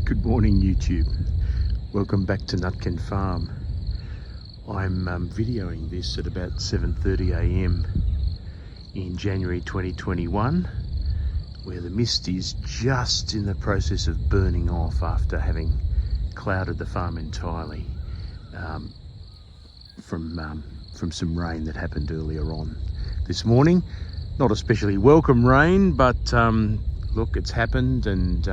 Good morning YouTube. Welcome back to Nutkin Farm. I'm videoing this at about 7:30 a.m. in January 2021, where the mist is just in the process of burning off after having clouded the farm entirely from some rain that happened earlier on this morning. Not especially welcome rain, but look, it's happened, and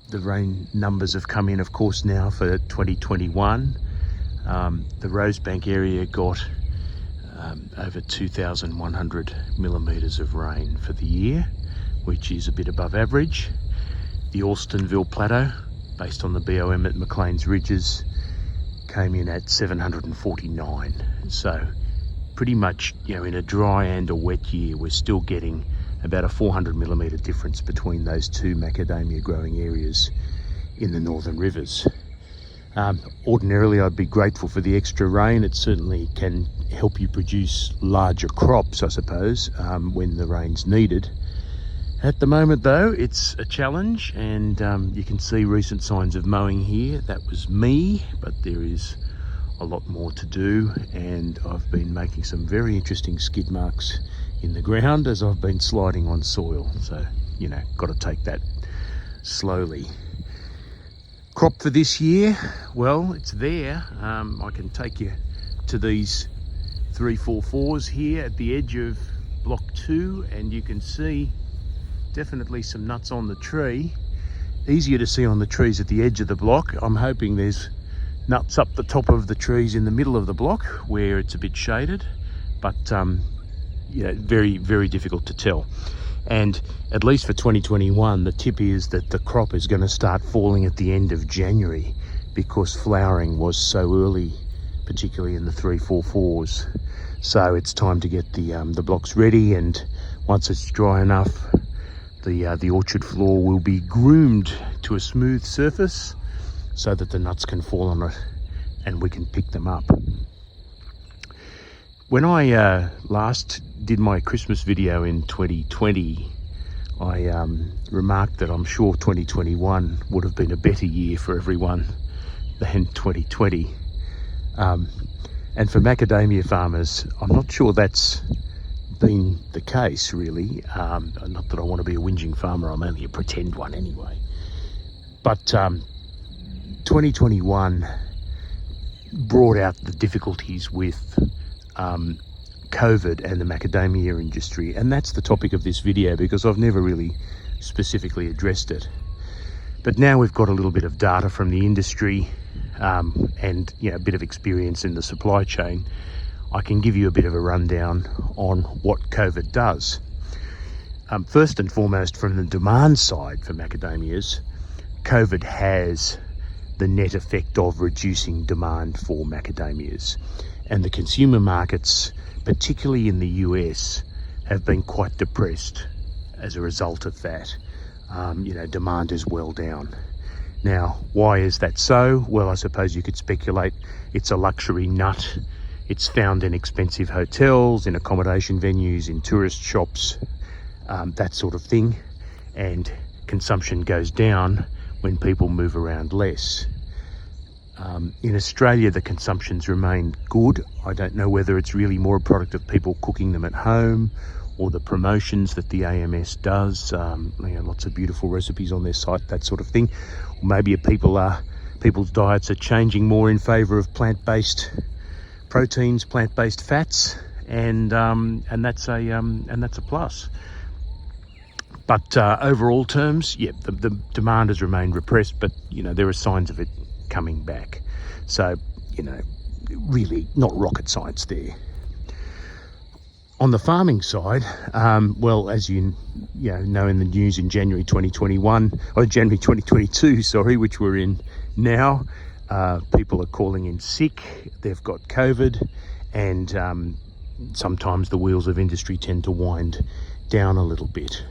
the rain numbers have come in, of course, now for 2021. The Rosebank area got over 2,100 millimetres of rain for the year, which is a bit above average. The Alstonville Plateau, based on the BOM at McLeans Ridges, came in at 749. So pretty much, in a dry and a wet year, we're still getting about a 400 millimetre difference between those two macadamia growing areas in the northern rivers. Ordinarily I'd be grateful for the extra rain. It certainly can help you produce larger crops, I suppose, when the rain's needed. At the moment though, it's a challenge, and you can see recent signs of mowing here. That was me, but there is a lot more to do, and I've been making some very interesting skid marks in the ground as I've been sliding on soil. So, got to take that slowly. Crop for this year, well, it's there. I can take you to these 344s here at the edge of block 2, and you can see definitely some nuts on the tree. Easier to see on the trees at the edge of the block. I'm hoping there's nuts up the top of the trees in the middle of the block where it's a bit shaded, but very, very difficult to tell. And at least for 2021, the tip is that the crop is going to start falling at the end of January, because flowering was so early, particularly in the 344s. So it's time to get the blocks ready, and once it's dry enough, the orchard floor will be groomed to a smooth surface so that the nuts can fall on it and we can pick them up. When I last did my Christmas video in 2020, I remarked that I'm sure 2021 would have been a better year for everyone than 2020. And for macadamia farmers, I'm not sure that's been the case, really. Not that I want to be a whinging farmer, I'm only a pretend one anyway. But 2021 brought out the difficulties with COVID and the macadamia industry, and that's the topic of this video, because I've never really specifically addressed it. But now we've got a little bit of data from the industry and a bit of experience in the supply chain. I can give you a bit of a rundown on what COVID does. First and foremost, from the demand side for macadamias, COVID has the net effect of reducing demand for macadamias, and the consumer markets, particularly in the US, have been quite depressed as a result of that. Demand is well down. Now, why is that so? Well, I suppose you could speculate it's a luxury nut. It's found in expensive hotels, in accommodation venues, in tourist shops, that sort of thing, and consumption goes down when people move around less. In Australia, the consumptions remain good. I don't know whether it's really more a product of people cooking them at home, or the promotions that the AMS does. Lots of beautiful recipes on their site, that sort of thing. Or maybe people's diets are changing more in favour of plant-based proteins, plant-based fats, and that's a plus. But overall terms, the demand has remained repressed, but there are signs of it coming back. So, really not rocket science there. On the farming side, well, as you know in the news, in January 2022, which we're in now, people are calling in sick, they've got COVID, and sometimes the wheels of industry tend to wind down a little bit.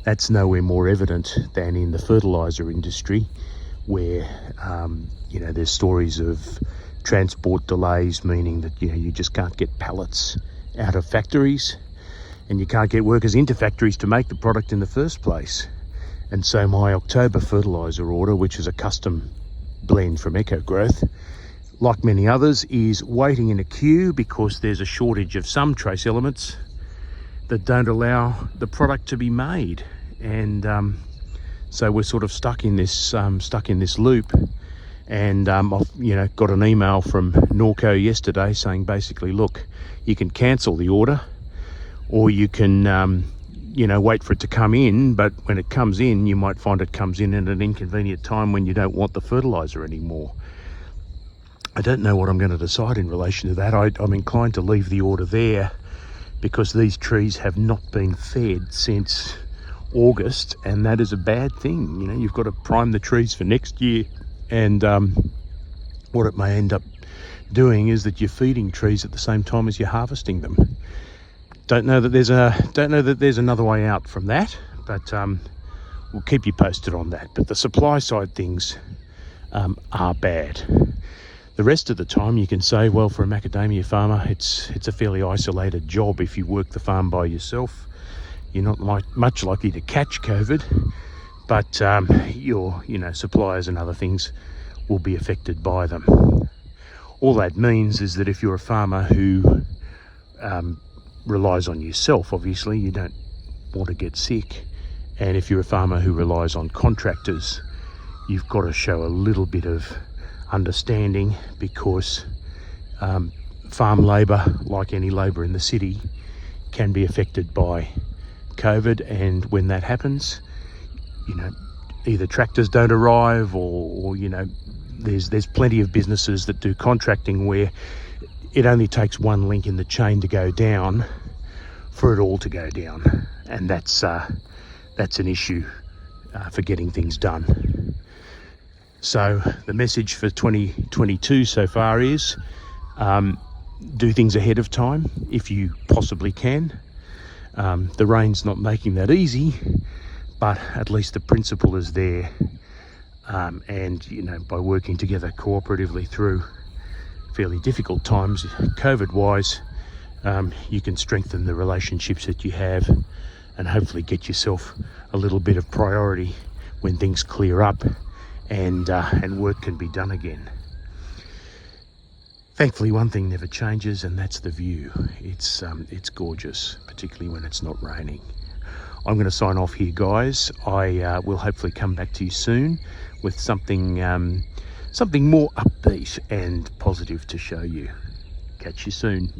That's nowhere more evident than in the fertiliser industry, where there's stories of transport delays, meaning that you just can't get pallets out of factories, and you can't get workers into factories to make the product in the first place. And so my October fertiliser order, which is a custom blend from Eco Growth, like many others, is waiting in a queue because there's a shortage of some trace elements that don't allow the product to be made. And so we're sort of stuck in this loop. And I've got an email from Norco yesterday saying basically, look, you can cancel the order, or you can wait for it to come in, but when it comes in, you might find it comes in at an inconvenient time when you don't want the fertiliser anymore. I don't know what I'm going to decide in relation to that. I'm inclined to leave the order there because these trees have not been fed since August, and that is a bad thing. You've got to prime the trees for next year, and what it may end up doing is that you're feeding trees at the same time as you're harvesting them. Don't know that there's another way out from that, but we'll keep you posted on that. But the supply side things are bad. The rest of the time you can say, well, for a macadamia farmer, it's a fairly isolated job. If you work the farm by yourself, you're not much likely to catch COVID, but your suppliers and other things will be affected by them. All that means is that if you're a farmer who relies on yourself, obviously you don't want to get sick, and if you're a farmer who relies on contractors, you've got to show a little bit of understanding, because farm labour, like any labour in the city, can be affected by COVID, and when that happens, either tractors don't arrive, or there's plenty of businesses that do contracting where it only takes one link in the chain to go down for it all to go down, and that's an issue for getting things done. So the message for 2022 so far is do things ahead of time if you possibly can. The rain's not making that easy, but at least the principle is there, and by working together cooperatively through fairly difficult times COVID-wise, you can strengthen the relationships that you have and hopefully get yourself a little bit of priority when things clear up and work can be done again. Thankfully, one thing never changes, and that's the view. It's gorgeous, particularly when it's not raining. I'm going to sign off here, guys. I will hopefully come back to you soon with something more upbeat and positive to show you. Catch you soon.